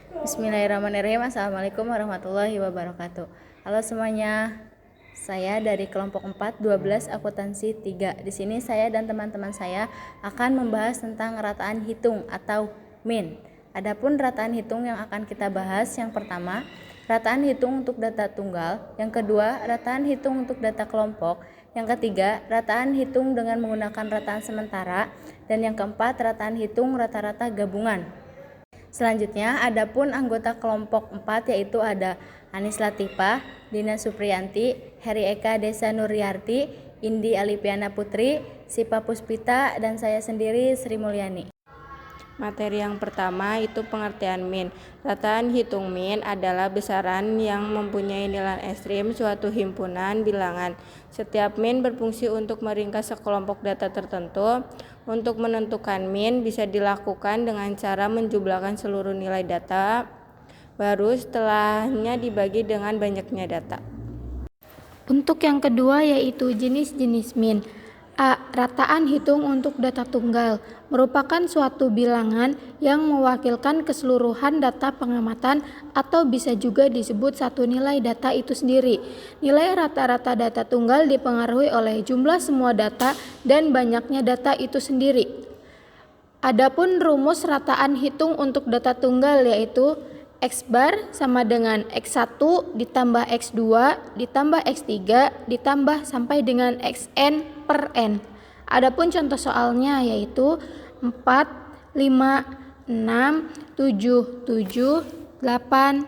Bismillahirrahmanirrahim. Assalamualaikum warahmatullahi wabarakatuh. Halo semuanya. Saya dari kelompok 4 12 akuntansi 3. Di sini saya dan teman-teman saya akan membahas tentang rataan hitung atau min. Adapun rataan hitung yang akan kita bahas, yang pertama, rataan hitung untuk data tunggal, yang kedua, rataan hitung untuk data kelompok, yang ketiga, rataan hitung dengan menggunakan rataan sementara, dan yang keempat, rataan hitung rata-rata gabungan. Selanjutnya, adapun anggota kelompok 4 yaitu ada Anis Latifah, Dina Supriyanti, Heri Eka Desa Nuryarti, Indi Alipiana Putri, Sipa Puspita, dan saya sendiri Sri Mulyani. Materi yang pertama itu pengertian min. Rataan hitung min adalah besaran yang mempunyai nilai ekstrim suatu himpunan bilangan. Setiap min berfungsi untuk meringkas sekelompok data tertentu. Untuk menentukan min bisa dilakukan dengan cara menjumlahkan seluruh nilai data, baru setelahnya dibagi dengan banyaknya data. Untuk yang kedua yaitu jenis-jenis min. A. Rataan hitung untuk data tunggal merupakan suatu bilangan yang mewakilkan keseluruhan data pengamatan atau bisa juga disebut satu nilai data itu sendiri. Nilai rata-rata data tunggal dipengaruhi oleh jumlah semua data dan banyaknya data itu sendiri. Adapun rumus rataan hitung untuk data tunggal yaitu X bar sama dengan X1 ditambah X2 ditambah X3 ditambah sampai dengan Xn per N. Adapun contoh soalnya yaitu 4, 5, 6, 7, 7, 8, 9,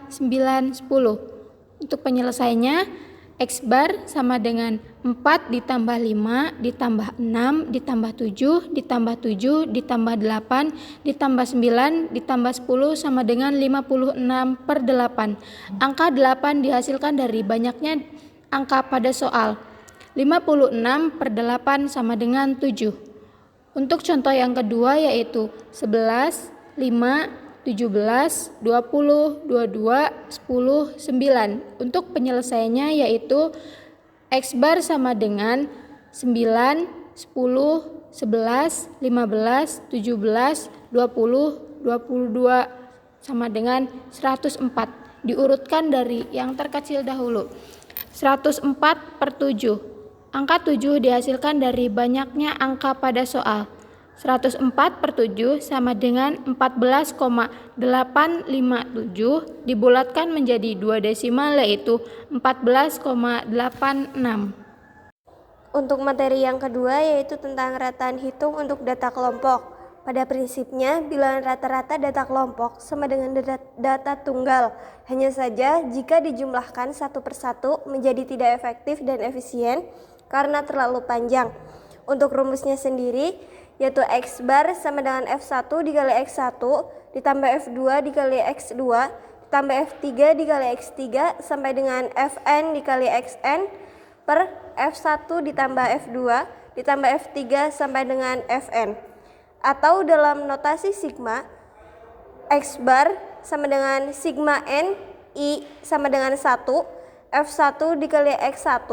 10. Untuk penyelesaiannya X bar sama dengan 4 ditambah 5 ditambah 6 ditambah 7 ditambah 7 ditambah 8 ditambah 9 ditambah 10 sama dengan 56 per 8. Angka 8 dihasilkan dari banyaknya angka pada soal. 56 per 8 sama dengan 7. Untuk contoh yang kedua yaitu 11, 5, 17, 20, 22, 10, 9. Untuk penyelesaiannya yaitu X bar sama dengan 9, 10, 11, 15, 17, 20, 22 sama dengan 104. Diurutkan dari yang terkecil dahulu. 104 per 7. Angka 7 dihasilkan dari banyaknya angka pada soal. 104 per 7 sama dengan 14,857 dibulatkan menjadi 2 desimal yaitu 14,86. Untuk materi yang kedua yaitu tentang rataan hitung untuk data kelompok. Pada prinsipnya, bilangan rata-rata data kelompok sama dengan data tunggal. Hanya saja jika dijumlahkan satu persatu menjadi tidak efektif dan efisien karena terlalu panjang. Untuk rumusnya sendiri yaitu X bar sama dengan F1 dikali X1 ditambah F2 dikali X2 ditambah F3 dikali X3 sampai dengan Fn dikali Xn per F1 ditambah F2 ditambah F3 sampai dengan Fn. Atau dalam notasi sigma, X bar sama dengan sigma N I sama dengan 1 F1 dikali X1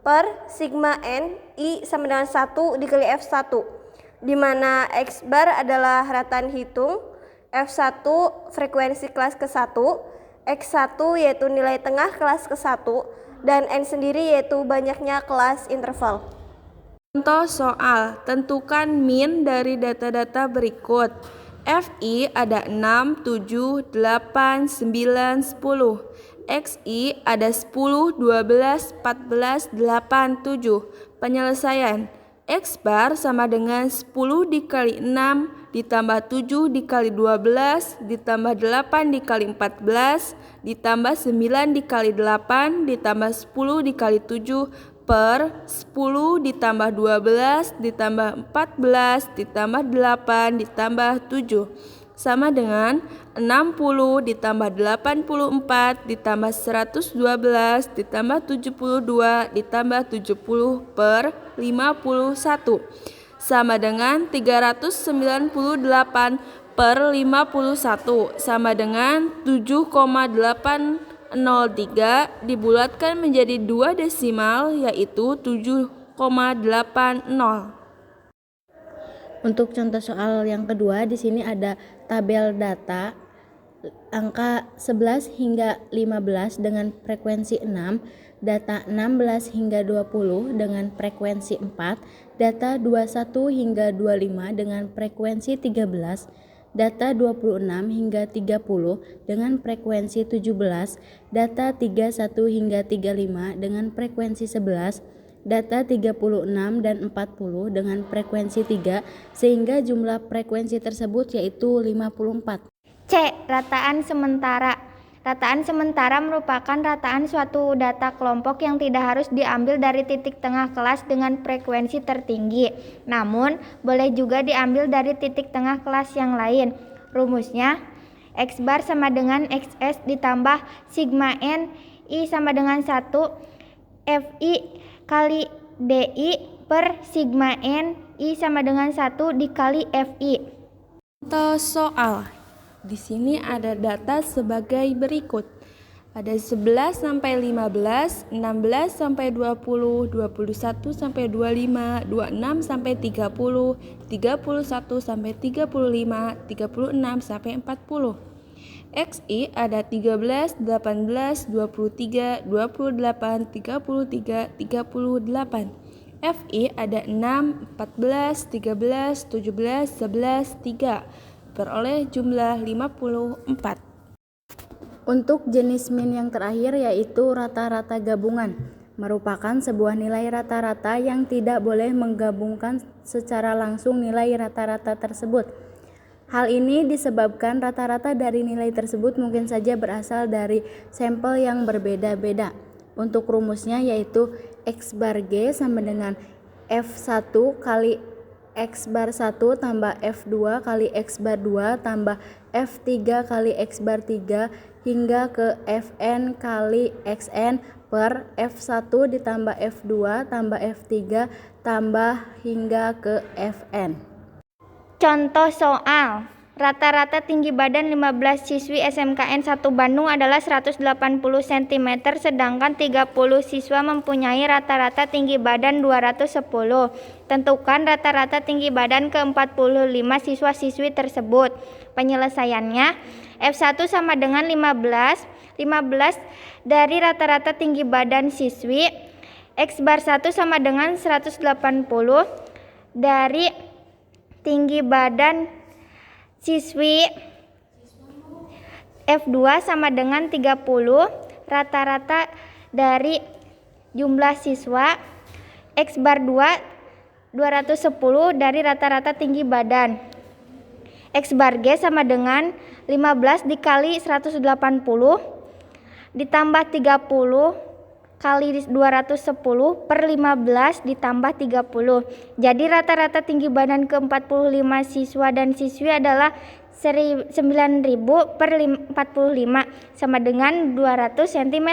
per sigma N I sama dengan 1 dikali F1, di mana X bar adalah rataan hitung, F1 frekuensi kelas ke-1, X1 yaitu nilai tengah kelas ke-1, dan N sendiri yaitu banyaknya kelas interval. Contoh soal, tentukan min dari data-data berikut. Fi ada 6, 7, 8, 9, 10. Xi ada 10, 12, 14, 8, 7. Penyelesaian. X bar sama dengan 10 dikali 6 ditambah 7 dikali 12 ditambah 8 dikali 14 ditambah 9 dikali 8 ditambah 10 dikali 7 per 10 ditambah 12 ditambah 14 ditambah 8 ditambah 7 sama dengan 60 ditambah 84 ditambah 112 ditambah 72 ditambah 70 per 51 sama dengan 398 per 51 sama dengan 7,803 dibulatkan menjadi 2 desimal yaitu 7,80. Untuk contoh soal yang kedua, di sini ada tabel data angka 11 hingga 15 dengan frekuensi 6, data 16 hingga 20 dengan frekuensi 4, data 21 hingga 25 dengan frekuensi 13, data 26 hingga 30 dengan frekuensi 17, data 31 hingga 35 dengan frekuensi 11, data 36 dan 40 dengan frekuensi 3, sehingga jumlah frekuensi tersebut yaitu 54. C. Rataan sementara. Rataan sementara merupakan rataan suatu data kelompok yang tidak harus diambil dari titik tengah kelas dengan frekuensi tertinggi, namun boleh juga diambil dari titik tengah kelas yang lain. Rumusnya, X bar sama dengan XS ditambah sigma N I sama dengan 1 FI kali DI per sigma N I sama dengan 1 dikali FI. Contoh soal. Di sini ada data sebagai berikut. Ada 11 sampai 15, 16 sampai 20, 21 sampai 25, 26 sampai 30, 31 sampai 35, 36 sampai 40. XI ada 13, 18, 23, 28, 33, 38. FI ada 6, 14, 13, 17, 11, 3. Beroleh jumlah 54. Untuk jenis min yang terakhir yaitu rata-rata gabungan, merupakan sebuah nilai rata-rata yang tidak boleh menggabungkan secara langsung nilai rata-rata tersebut. Hal ini disebabkan rata-rata dari nilai tersebut mungkin saja berasal dari sampel yang berbeda-beda. Untuk rumusnya yaitu X bar G sama dengan F1 kali X bar 1 tambah F2 kali X bar 2 tambah F3 kali X bar 3 hingga ke Fn kali Xn per F1 ditambah F2 tambah F3 tambah hingga ke Fn. Contoh soal. Rata-rata tinggi badan 15 siswi SMKN 1 Bandung adalah 180 cm, sedangkan 30 siswa mempunyai rata-rata tinggi badan 210. Tentukan rata-rata tinggi badan ke-45 siswa-siswi tersebut. Penyelesaiannya, F1 sama dengan 15 dari rata-rata tinggi badan siswi, X bar 1 sama dengan 180 dari tinggi badan siswi, F2 sama dengan 30 rata-rata dari jumlah siswa, X bar 2 210 dari rata-rata tinggi badan. X bar G sama dengan 15 dikali 180 ditambah 30 kali 210 per 15 ditambah 30. Jadi rata-rata tinggi badan ke-45 siswa dan siswi adalah 9.000 per 45 sama dengan 200 cm.